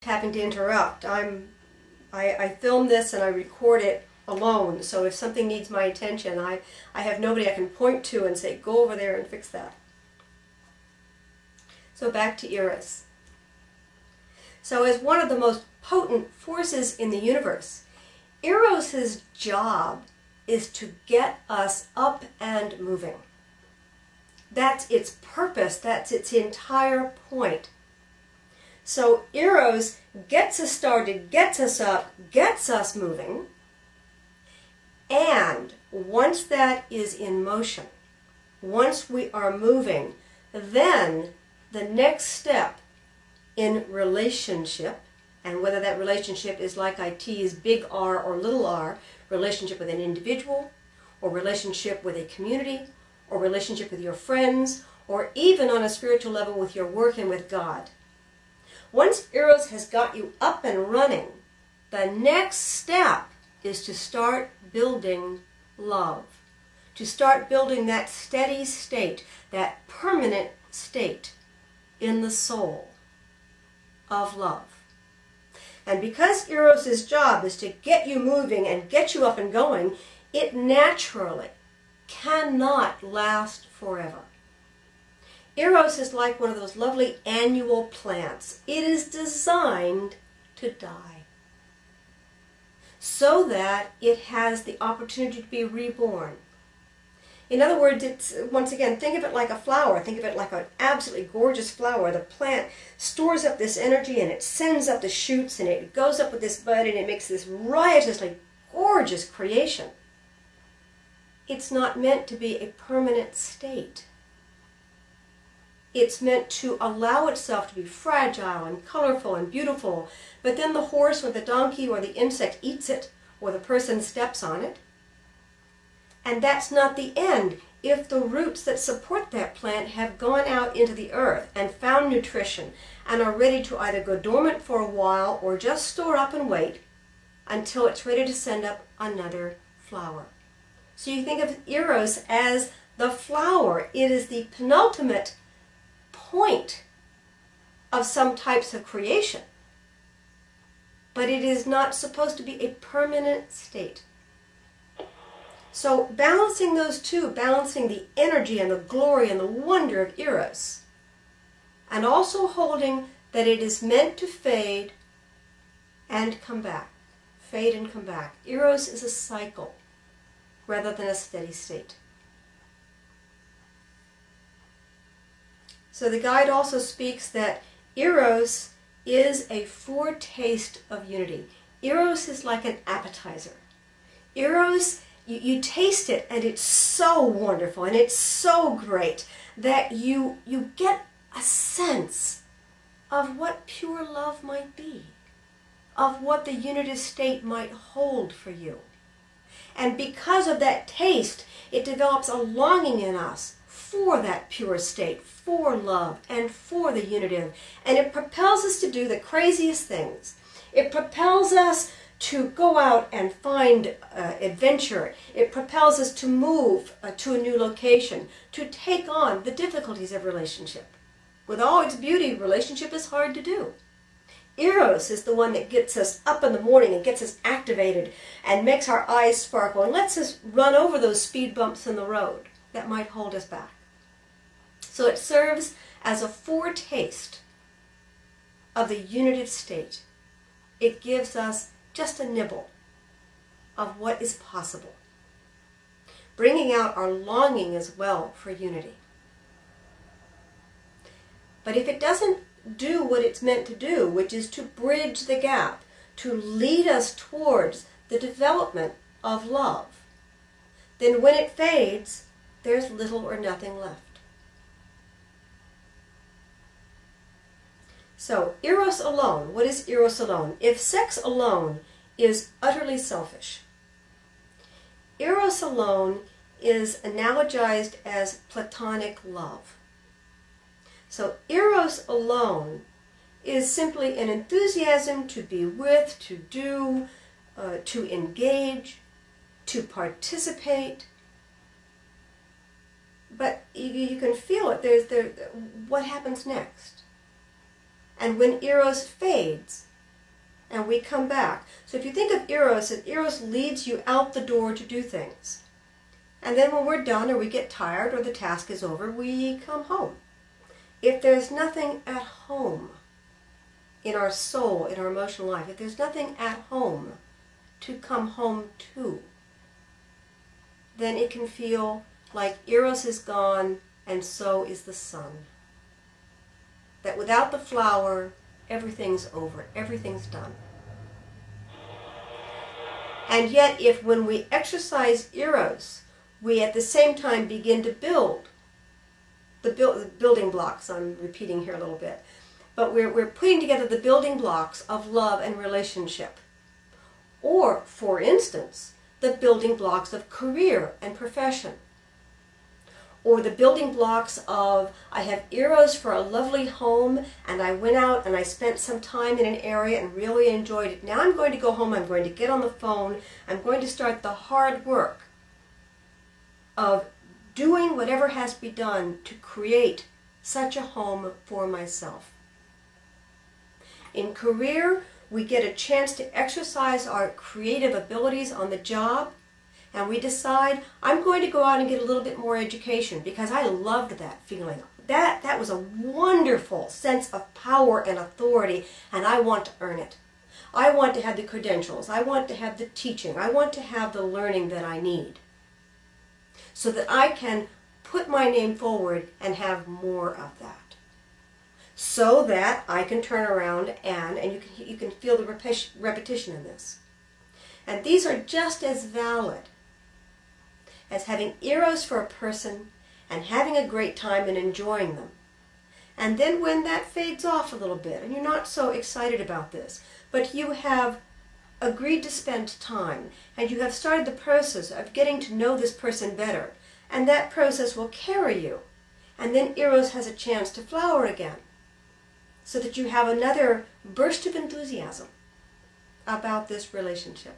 having to interrupt. I film this and I record it alone, so if something needs my attention, I have nobody I can point to and say, go over there and fix that. So back to Eros. So as one of the most potent forces in the universe, Eros's job is to get us up and moving. That's its purpose, that's its entire point. So Eros gets us started, gets us up, gets us moving, and once that is in motion, once we are moving, then the next step in relationship, and whether that relationship is like I tease big R or little r, relationship with an individual, or relationship with a community, or relationship with your friends, or even on a spiritual level with your work and with God. Once Eros has got you up and running, the next step is to start building love, to start building that steady state, that permanent state in the soul of love. And because Eros' job is to get you moving and get you up and going, it naturally cannot last forever. Eros is like one of those lovely annual plants. It is designed to die so that it has the opportunity to be reborn. In other words, it's, once again, think of it like a flower. Think of it like an absolutely gorgeous flower. The plant stores up this energy and it sends up the shoots and it goes up with this bud and it makes this riotously gorgeous creation. It's not meant to be a permanent state. It's meant to allow itself to be fragile and colorful and beautiful, but then the horse or the donkey or the insect eats it, or the person steps on it. And that's not the end. If the roots that support that plant have gone out into the earth and found nutrition and are ready to either go dormant for a while or just store up and wait until it's ready to send up another flower. So you think of Eros as the flower. It is the penultimate point of some types of creation. But it is not supposed to be a permanent state. So balancing those two, balancing the energy and the glory and the wonder of Eros, and also holding that it is meant to fade and come back. Fade and come back. Eros is a cycle rather than a steady state. So the guide also speaks that Eros is a foretaste of unity. Eros is like an appetizer. Eros, you taste it and it's so wonderful and it's so great that you get a sense of what pure love might be, of what the unitive state might hold for you. And because of that taste, it develops a longing in us for that pure state, for love, and for the unitive. And it propels us to do the craziest things. It propels us to go out and find adventure. It propels us to move to a new location, to take on the difficulties of relationship. With all its beauty, relationship is hard to do. Eros is the one that gets us up in the morning and gets us activated and makes our eyes sparkle and lets us run over those speed bumps in the road that might hold us back. So it serves as a foretaste of the unitive state. It gives us just a nibble of what is possible, bringing out our longing as well for unity. But if it doesn't do what it's meant to do, which is to bridge the gap, to lead us towards the development of love, then when it fades, there's little or nothing left. So, Eros alone, what is Eros alone? If sex alone is utterly selfish, Eros alone is analogized as platonic love. So Eros alone is simply an enthusiasm to be with, to do, to engage, to participate. But you can feel it. What happens next? And when Eros fades, and we come back. So if you think of Eros, and Eros leads you out the door to do things. And then when we're done or we get tired or the task is over, we come home. If there's nothing at home in our soul, in our emotional life, if there's nothing at home to come home to, then it can feel like Eros is gone and so is the sun. That without the flower, everything's over, everything's done. And yet if when we exercise Eros, we at the same time begin to build the building blocks, I'm repeating here a little bit, but we're putting together the building blocks of love and relationship. Or, for instance, the building blocks of career and profession. Or the building blocks of, I have Eros for a lovely home, and I went out and I spent some time in an area and really enjoyed it. Now I'm going to go home, I'm going to get on the phone, I'm going to start the hard work of doing whatever has to be done to create such a home for myself. In career, we get a chance to exercise our creative abilities on the job, and we decide, I'm going to go out and get a little bit more education because I loved that feeling. That was a wonderful sense of power and authority, and I want to earn it. I want to have the credentials. I want to have the teaching. I want to have the learning that I need so that I can put my name forward and have more of that. So that I can turn around and you can feel the repetition in this. And these are just as valid as having Eros for a person and having a great time and enjoying them. And then when that fades off a little bit and you're not so excited about this, but you have agreed to spend time and you have started the process of getting to know this person better, and that process will carry you, and then Eros has a chance to flower again, so that you have another burst of enthusiasm about this relationship.